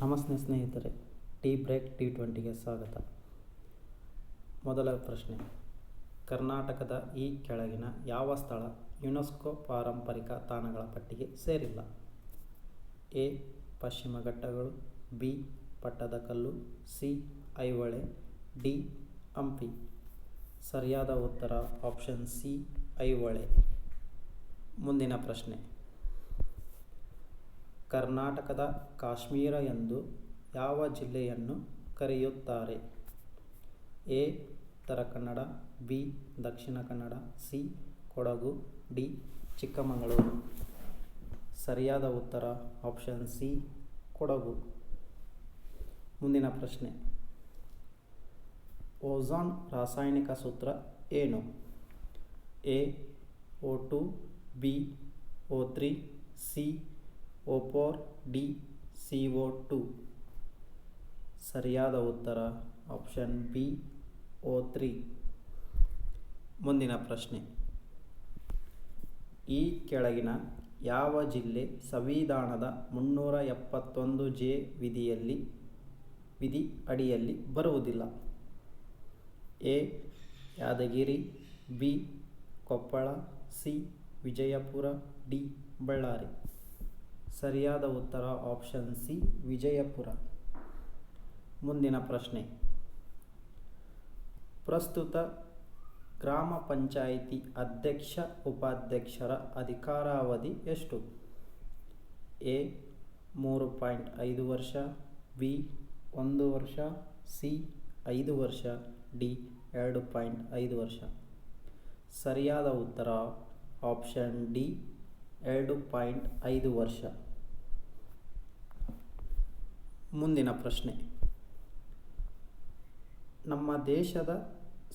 ನಮಸ್ತೆ ಸ್ನೇಹಿತರೆ, tea break T20ಗೆ ಸ್ವಾಗತ. ಮೊದಲ ಪ್ರಶ್ನೆ, ಕರ್ನಾಟಕದ ಈ ಕೆಳಗಿನ ಯಾವ ಸ್ಥಳ ಯುನೆಸ್ಕೋ ಪಾರಂಪರಿಕ ತಾಣಗಳ ಪಟ್ಟಿಗೆ ಸೇರಿಲ್ಲ? ಎ. ಪಶ್ಚಿಮ ಘಟ್ಟಗಳು, B. Pattadakal, C. Aihole, D. Hampi. ಸರಿಯಾದ ಉತ್ತರ ಆಪ್ಷನ್ ಸಿ, ಐಹೊಳೆ. ಮುಂದಿನ ಪ್ರಶ್ನೆ, ಕರ್ನಾಟಕದ ಕಾಶ್ಮೀರ ಎಂದು ಯಾವ ಜಿಲ್ಲೆಯನ್ನು ಕರೆಯುತ್ತಾರೆ? A. Uttara Kannada, B. Dakshina Kannada, C. Kodagu, D. Chikkamagaluru. ಸರಿಯಾದ ಉತ್ತರ ಆಪ್ಷನ್ ಸಿ, ಕೊಡಗು. ಮುಂದಿನ ಪ್ರಶ್ನೆ, ಓಝೋನ್ ರಾಸಾಯನಿಕ ಸೂತ್ರ ಏನು? A. O2, B. O3, C. O4, D. CO2. ಸರಿಯಾದ ಉತ್ತರ ಆಪ್ಷನ್ ಬಿ, O3. ಮುಂದಿನ ಪ್ರಶ್ನೆ, ಈ ಕೆಳಗಿನ ಯಾವ ಜಿಲ್ಲೆ ಸಂವಿಧಾನದ 371(ಜೆ) ವಿಧಿ ಅಡಿಯಲ್ಲಿ ಬರುವುದಿಲ್ಲ? A. Yadgir, B. Koppal, C. Vijayapura, D. Ballari. ಸರಿಯಾದ ಉತ್ತರ ಆಪ್ಷನ್ ಸಿ, ವಿಜಯಪುರ. ಮುಂದಿನ ಪ್ರಶ್ನೆ, ಪ್ರಸ್ತುತ ಗ್ರಾಮ ಪಂಚಾಯಿತಿ ಅಧ್ಯಕ್ಷ ಉಪಾಧ್ಯಕ್ಷರ ಅಧಿಕಾರಾವಧಿ ಎಷ್ಟು? ಎ. 3.5 ವರ್ಷ, ಬಿ. 1 ವರ್ಷ, ಸಿ. 5 ವರ್ಷ, ಡಿ. 2.5 ವರ್ಷ. ಸರಿಯಾದ ಉತ್ತರ ಆಪ್ಷನ್ ಡಿ, 2.5 ವರ್ಷ. ಮುಂದಿನ ಪ್ರಶ್ನೆ, ನಮ್ಮ ದೇಶದ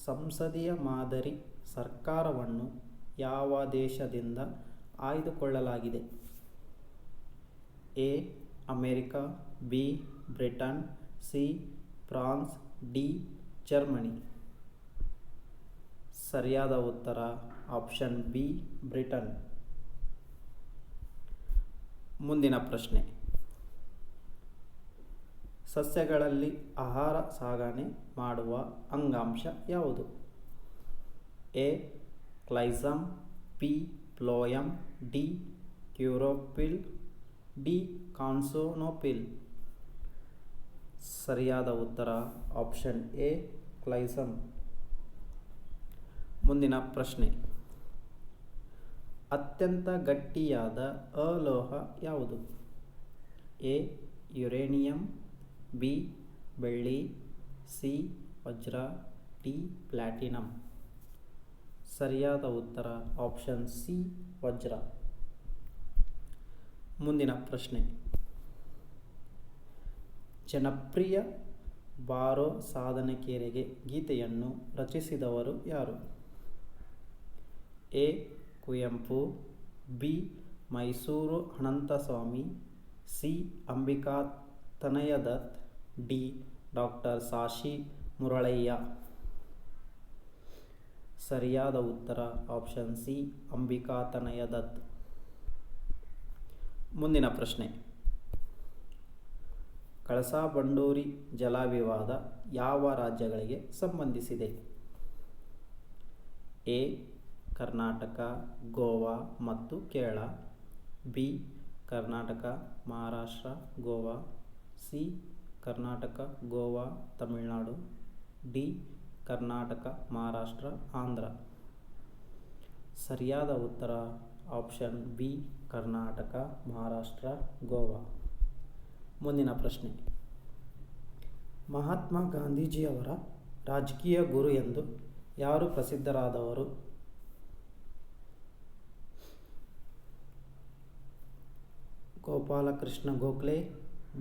ಸಂಸದೀಯ ಮಾದರಿ ಸರ್ಕಾರವನ್ನು ಯಾವ ದೇಶದಿಂದ ಆಯ್ದುಕೊಳ್ಳಲಾಗಿದೆ? A. America, B. Britain, C. France, D. Germany. ಸರಿಯಾದ ಉತ್ತರ ಆಪ್ಷನ್ ಬಿ, ಬ್ರಿಟನ್. ಮುಂದಿನ ಪ್ರಶ್ನೆ, ಸಸ್ಯಗಳಲ್ಲಿ ಆಹಾರ ಸಾಗಣೆ ಮಾಡುವ ಅಂಗಾಂಶ ಯಾವುದು? A. Xylem, B. Phloem, D. Chlorophyll, D. ಕಾನ್ಸೋನೋಫಿಲ್. ಸರಿಯಾದ ಉತ್ತರ ಆಪ್ಷನ್ ಎ, ಕ್ಲೈಸಮ್. ಮುಂದಿನ ಪ್ರಶ್ನೆ, ಅತ್ಯಂತ ಗಟ್ಟಿಯಾದ ಅಲೋಹ ಯಾವುದು? ಎ. Uranium, B. ಬೆಳ್ಳಿ, ಸಿ. ವಜ್ರ, ಡಿ. ಪ್ಲಾಟಿನಂ. ಸರಿಯಾದ ಉತ್ತರ ಆಪ್ಷನ್ ಸಿ, ವಜ್ರ. ಮುಂದಿನ ಪ್ರಶ್ನೆ, ಜನಪ್ರಿಯ ಬಾರೋ ಸಾಧನಕೆರೆಗೆ ಗೀತೆಯನ್ನು ರಚಿಸಿದವರು ಯಾರು? A. Kuvempu, B. Mysuru Ananthaswamy, C. Ambikatanaya Dutt, D. ಡಾ. ಸಾಶಿ ಮುರಳಯ್ಯ. ಸರಿಯಾದ ಉತ್ತರ ಆಪ್ಷನ್ ಸಿ, ಅಂಬಿಕಾತನಯ ದತ್. ಮುಂದಿನ ಪ್ರಶ್ನೆ, ಕಳಸಾ ಬಂಡೂರಿ ಜಲವಿವಾದ ಯಾವ ರಾಜ್ಯಗಳಿಗೆ ಸಂಬಂಧಿಸಿದೆ? ಎ. ಕರ್ನಾಟಕ, ಗೋವಾ ಮತ್ತು Kerala, B. Karnataka, Maharashtra, Goa, C. Karnataka, Goa, Tamil Nadu, D. Karnataka, Maharashtra, Andhra. ಸರಿಯಾದ ಉತ್ತರ ಆಪ್ಷನ್ ಬಿ, ಕರ್ನಾಟಕ, ಮಹಾರಾಷ್ಟ್ರ, ಗೋವಾ. ಮುಂದಿನ ಪ್ರಶ್ನೆ, ಮಹಾತ್ಮ ಗಾಂಧೀಜಿಯವರ ರಾಜಕೀಯ ಗುರು ಎಂದು ಯಾರು ಪ್ರಸಿದ್ಧರಾದವರು? Gopal Krishna Gokhale,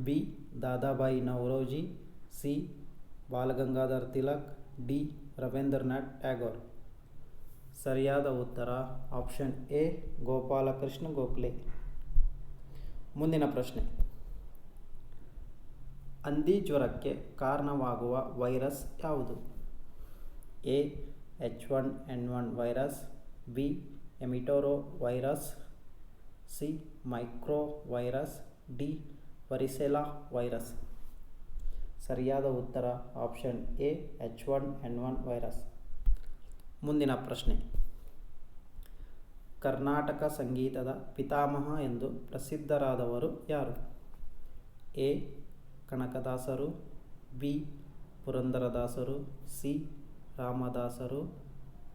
B. Dadabhai Naoroji, C. Bal Gangadhar Tilak, D. Rabindranath Tagore. ಸರಿಯಾದ ಉತ್ತರ ಆಪ್ಷನ್ ಎ, ಗೋಪಾಲಕೃಷ್ಣ ಗೋಖಲೆ. ಮುಂದಿನ ಪ್ರಶ್ನೆ, ಹಂದಿ ಜ್ವರಕ್ಕೆ ಕಾರಣವಾಗುವ ವೈರಸ್ ಯಾವುದು? A. H1N1 virus, B. Entero virus, C. Micro virus, D. Varicella virus. ಸರಿಯಾದ ಉತ್ತರ ಆಪ್ಷನ್ ಎ H1N1 ವೈರಸ್. ಮುಂದಿನ ಪ್ರಶ್ನೆ. ಕರ್ನಾಟಕ ಸಂಗೀತದ ಪಿತಾಮಹ ಎಂದು ಪ್ರಸಿದ್ಧರಾದವರು ಯಾರು? ಎ ಕನಕದಾಸರು, ಬಿ ಪುರಂದರದಾಸರು, ಸಿ ರಾಮದಾಸರು,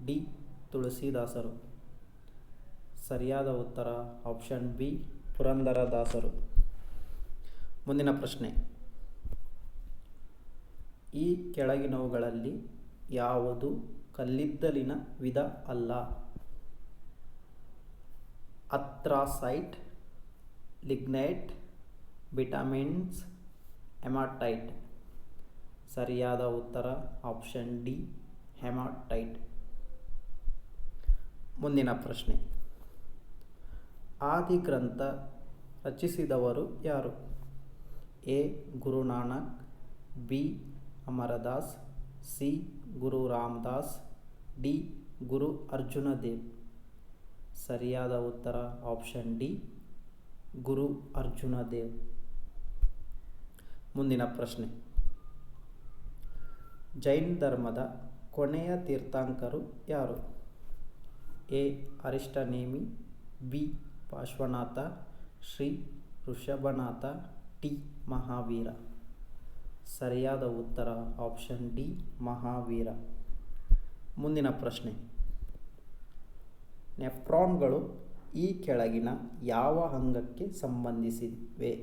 ಡಿ ತುಳಸಿದಾಸರು. ಸರಿಯಾದ ಉತ್ತರ ಆಪ್ಷನ್ ಬಿ ಪುರಂದರದಾಸರು. ಮುಂದಿನ ಪ್ರಶ್ನೆ. ಈ ಕೆಳಗಿನವುಗಳಲ್ಲಿ ಯಾವುದು ಕಲ್ಲಿದ್ದಲಿನ ವಿಧ ಅಲ್ಲ? ಅಥ್ರಾಸೈಟ್, ಲಿಗ್ನೈಟ್, ಬಿಟಮಿನ್ಸ್, ಹೆಮಾಟೈಟ್. ಸರಿಯಾದ ಉತ್ತರ ಆಪ್ಷನ್ ಡಿ ಹೆಮಾಟೈಟ್. ಮುಂದಿನ ಪ್ರಶ್ನೆ. ಆದಿಗ್ರಂಥ ರಚಿಸಿದವರು ಯಾರು? A Guru Nanak, B Amardas, C Guru Ramdas, D Guru Arjun Dev. ಸರಿಯಾದ ಉತ್ತರ ಆಪ್ಷನ್ ಡಿ ಗುರು ಅರ್ಜುನ ದೇವ್. ಮುಂದಿನ ಪ್ರಶ್ನೆ. ಜೈನ ಧರ್ಮದ ಕೊನೆಯ ತೀರ್ಥಂಕರು ಯಾರು? A Arishtanemi, B Parshvanatha, Shri Rishabhanatha, T Mahavira. ಸರಿಯಾದ ಉತ್ತರ ಆಪ್ಷನ್ ಡಿ ಮಹಾವೀರ. ಮುಂದಿನ ಪ್ರಶ್ನೆ. ನೆಫ್ರಾನ್ಗಳು ಈ ಕೆಳಗಿನ ಯಾವ ಅಂಗಕ್ಕೆ ಸಂಬಂಧಿಸಿವೆ?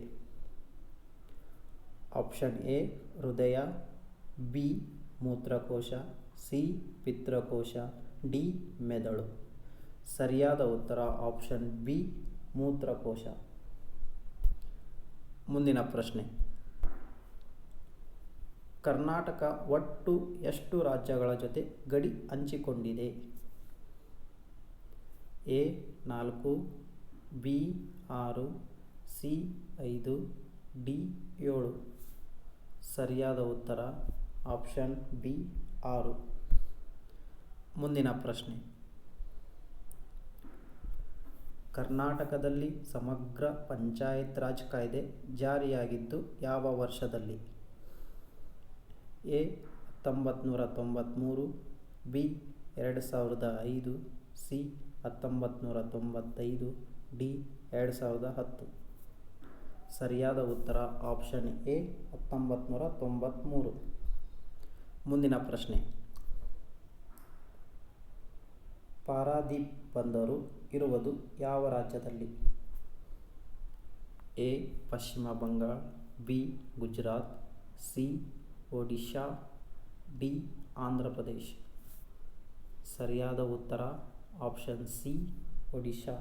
ಆಪ್ಷನ್ ಎ ಹೃದಯ, ಬಿ ಮೂತ್ರಕೋಶ, ಸಿ ಪಿತ್ತಕೋಶ, ಡಿ ಮೆದುಳು. ಸರಿಯಾದ ಉತ್ತರ ಆಪ್ಷನ್ ಬಿ ಮೂತ್ರಕೋಶ. ಮುಂದಿನ ಪ್ರಶ್ನೆ. ಕರ್ನಾಟಕ ಒಟ್ಟು ಎಷ್ಟು ರಾಜ್ಯಗಳ ಜೊತೆ ಗಡಿ ಹಂಚಿಕೊಂಡಿದೆ? A 4, B 6, C 5, D 7. ಸರಿಯಾದ ಉತ್ತರ ಆಪ್ಷನ್ ಬಿ 6. ಮುಂದಿನ ಪ್ರಶ್ನೆ. ಕರ್ನಾಟಕದಲ್ಲಿ ಸಮಗ್ರ ಪಂಚಾಯತ್ ರಾಜ್ ಕಾಯ್ದೆ ಜಾರಿಯಾಗಿದ್ದು ಯಾವ ವರ್ಷದಲ್ಲಿ? A 1993, B 2005, C 1995, D 2010. ಸರಿಯಾದ ಉತ್ತರ ಆಪ್ಷನ್ ಎ 1993. ಮುಂದಿನ ಪ್ರಶ್ನೆ. ಪಾರಾದೀಪ್ ಬಂದರು ಇರುವುದು ಯಾವ ರಾಜ್ಯದಲ್ಲಿ? A Paschim Bangala, B Gujarat, C Odisha, D Andhra Pradesh. ಸರಿಯಾದ ಉತ್ತರ ಆಪ್ಷನ್ ಸಿ ಒಡಿಶಾ.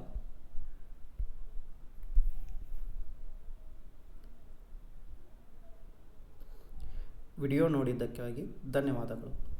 ವಿಡಿಯೋ ನೋಡಿದ್ದಕ್ಕಾಗಿ ಧನ್ಯವಾದಗಳು.